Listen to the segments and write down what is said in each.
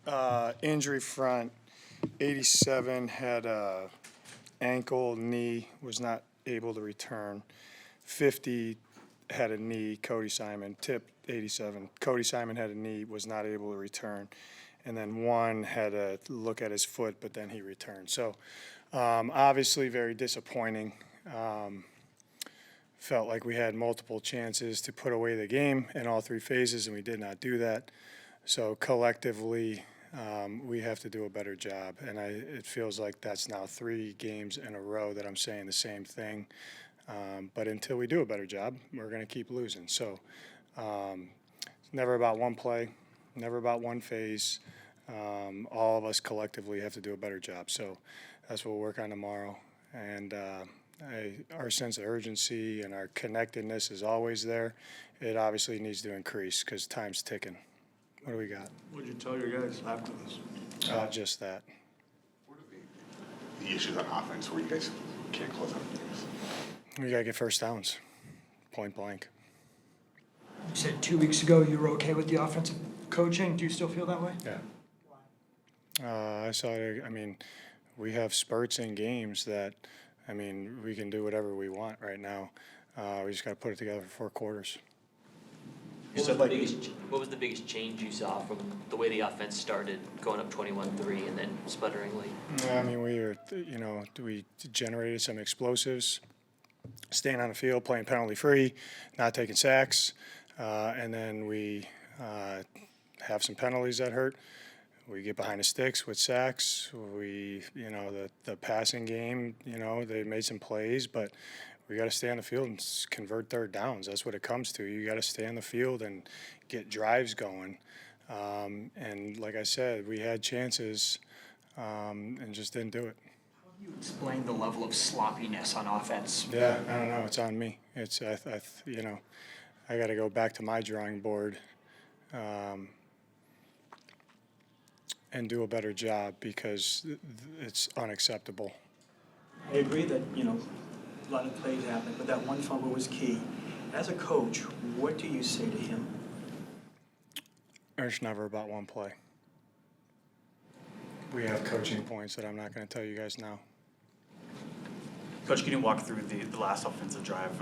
right. Injury front, 87 had a ankle, knee, was not able to return. 50 had a knee, Cody Simon. Tip, 87. Cody Simon had a knee, was not able to return. And then one had a look at his foot, but then he returned. So obviously very disappointing. Felt like we had multiple chances to put away the game in all three phases, and we did not do that. So collectively, we have to do a better job. And it feels like that's now 3 games in a row that I'm saying the same thing. But until we do a better job, we're going to keep losing. So it's never about one play, never about one phase. All of us collectively have to do a better job. So that's what we'll work on tomorrow. And our sense of urgency and our connectedness is always there. It obviously needs to increase because time's ticking. What do we got? What did you tell your guys after this? Just that. What are the issues on offense where you guys can't close out games? We got to get first downs, point blank. You said 2 weeks ago you were okay with the offensive coaching. Do you still feel that way? Yeah. I saw it. I mean, we have spurts in games that, I mean, we can do whatever we want right now. We just got to put it together for 4 quarters. What was the biggest change you saw from the way the offense started, going up 21-3 and then sputtering late? I mean, we generated some explosives, staying on the field, playing penalty-free, not taking sacks, and then we have some penalties that hurt. We get behind the sticks with sacks. The passing game, they made some plays, but we got to stay on the field and convert third downs. That's what it comes to. You got to stay on the field and get drives going. And like I said, we had chances and just didn't do it. How do you explain the level of sloppiness on offense? Yeah, I don't know. It's on me. It's I got to go back to my drawing board and do a better job because it's unacceptable. I agree that, a lot of plays happen, but that one fumble was key. As a coach, what do you say to him? It's never about one play. We have coaching points that I'm not going to tell you guys now. Coach, can you walk through the last offensive drive?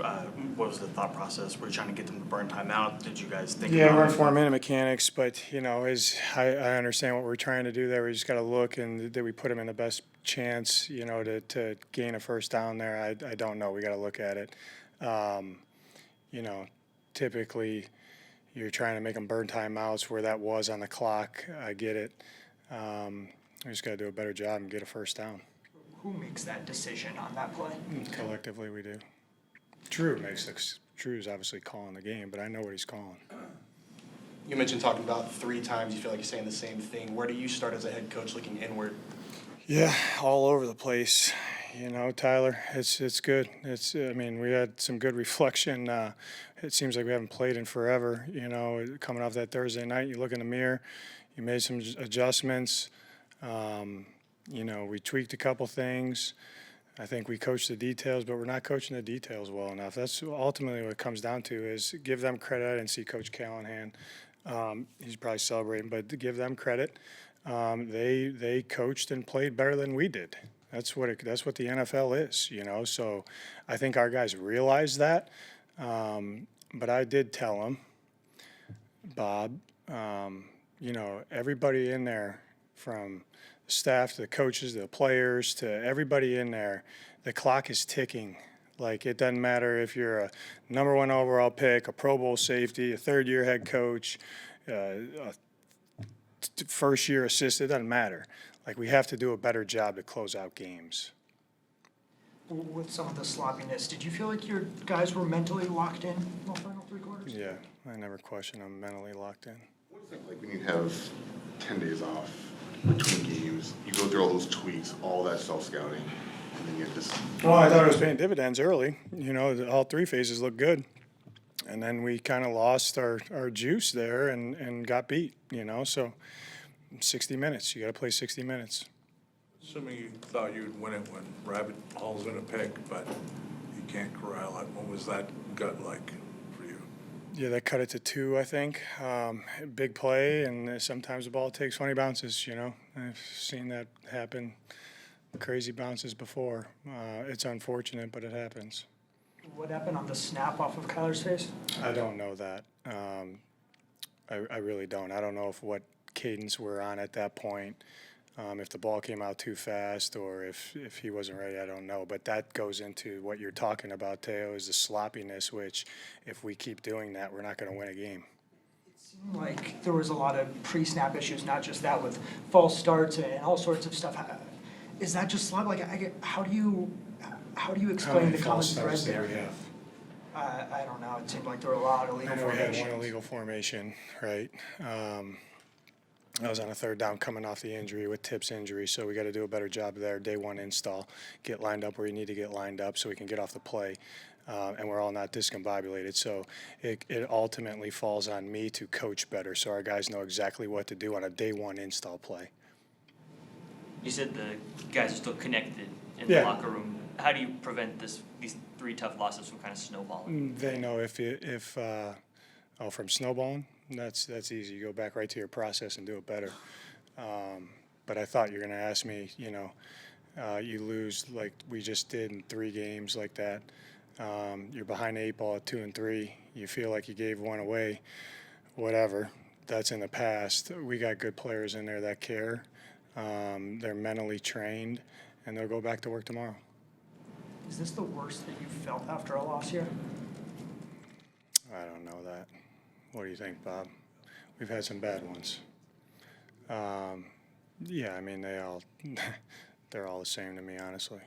What was the thought process? Were you trying to get them to burn time out? Did you guys think Yeah, about we're it? in 4-minute mechanics, but, I understand what we're trying to do there. We just got to look, and did we put them in the best chance, to gain a first down there? I don't know. We got to look at it. Typically you're trying to make them burn timeouts where that was on the clock. I get it. We just got to do a better job and get a first down. Who makes that decision on that play? Collectively, we do. Drew's obviously calling the game, but I know what he's calling. You mentioned talking about 3 times you feel like you're saying the same thing. Where do you start as a head coach looking inward? Yeah, all over the place. Tyler, it's good. We had some good reflection. It seems like we haven't played in forever. Coming off that Thursday night, you look in the mirror, you made some adjustments. We tweaked a couple things. I think we coached the details, but we're not coaching the details well enough. That's ultimately what it comes down to is give them credit. I didn't see Coach Callahan. He's probably celebrating, but to give them credit. They coached and played better than we did. That's what the NFL is, So I think our guys realize that. But I did tell them, Bob, everybody in there from staff to the coaches to the players to everybody in there, the clock is ticking. Like, it doesn't matter if you're a number 1 overall pick, a Pro Bowl safety, a third-year head coach, a first-year assistant, it doesn't matter. Like, we have to do a better job to close out games. With some of the sloppiness, did you feel like your guys were mentally locked in the final 3 quarters? Yeah, I never question them mentally locked in. What do you think, like, when you have 10 days off between games, you go through all those tweets, all that self-scouting, and then you get this... Well, I thought it was paying dividends early. All 3 phases looked good. And then we kind of lost our juice there and got beat, So 60 minutes. You got to play 60 minutes. Assuming you thought you'd win it when Rabbit hauls in a pick, but you can't corral it. What was that gut like for you? Yeah, they cut it to 2, I think. Big play, and sometimes the ball takes funny bounces, you know. I've seen that happen, crazy bounces before. It's unfortunate, but it happens. What happened on the snap off of Kyler's face? I don't know that. I really don't. I don't know what cadence we're on at that point. If the ball came out too fast or if he wasn't ready, I don't know. But that goes into what you're talking about, Teo, is the sloppiness, which if we keep doing that, we're not going to win a game. It seemed like there was a lot of pre-snap issues, not just that, with false starts and all sorts of stuff. Is that just slop? Like, how do you explain the common thread there? I don't know. It seemed like there were a lot of illegal I know we had formations. one illegal formation, right? I was on a 3rd down coming off the injury with Tip's injury, so we got to do a better job there. Day 1 install, get lined up where you need to get lined up so we can get off the play, and we're all not discombobulated. So it ultimately falls on me to coach better so our guys know exactly what to do on a day 1 install play. You said the guys are still connected in Yeah. the locker room. How do you prevent these 3 tough losses from kind of snowballing? They know if from snowballing, that's easy. You go back right to your process and do it better. But I thought you were going to ask me, you know, you lose like we just did in 3 games like that. You're behind the 8 ball at 2 and 3. You feel like you gave one away, whatever. That's in the past. We got good players in there that care. They're mentally trained, and they'll go back to work tomorrow. Is this the worst that you've felt after a loss here? I don't know that. What do you think, Bob? We've had some bad ones. Yeah, I mean, they're all the same to me, honestly.